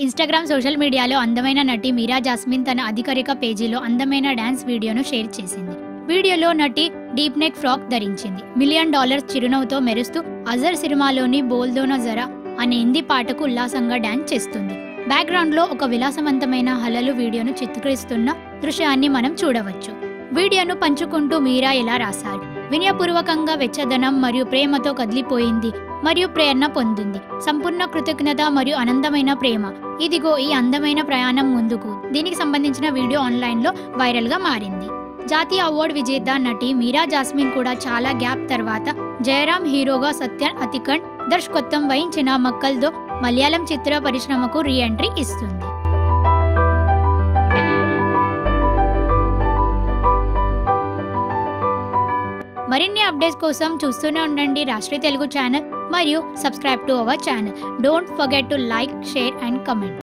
Instagram social మీడియాలో అందమైన నటి మీరా జాస్మిన్ తన అధికారిక పేజీలో అందమైన డాన్స్ వీడియోను షేర్ చేసింది. వీడియోలో నటి డీప్ నెక్ ఫ్రాక్ ధరించింది. $1 మిలియన్ చిరునవ్వుతో మెరుస్తూ అజర్ సినిమాలోని బోల్ దో నా జరా అనే హిందీ పాటకు ఉల్లాసంగా డాన్స్ చేస్తుంది. బ్యాక్గ్రౌండ్లో ఒక విలాసవంతమైన హలలు వీడియోను చిత్రీకరిస్తున్న దృశ్యాన్ని మనం చూడవచ్చు. వీడియోను పంచుకుంటూ మీరా ఇలా రాశారు: వినయపూర్వకంగా వెచ్చదనం మరియు ప్రేమతో కదిలిపోయింది మరియు ప్రేరణ పొందింది. సంపూర్ణ కృతజ్ఞత మరియు ఆనందమైన ప్రేమ. ఇదిగో ఈ అందమైన ప్రయాణం ముందుకు. దీనికి సంబంధించిన వీడియో ఆన్లైన్లో వైరల్గా మారింది. జాతీయ అవార్డు విజేత నటి మీరా జాస్మిన్ కూడా చాలా గ్యాప్ తర్వాత జయరాం హీరోగా సత్యన్ అతికండ్ దర్శకత్వం వహించిన మక్కల్ దో మలయాళం చిత్ర పరిశ్రమకు రీ ఎంట్రీ ఇస్తుంది. మరిన్ని అప్డేట్స్ కోసం చూస్తూనే ఉండండి రాష్ట్రీయ తెలుగు ఛానల్ మరియు subscribe to our channel. Don't forget to like, share and comment.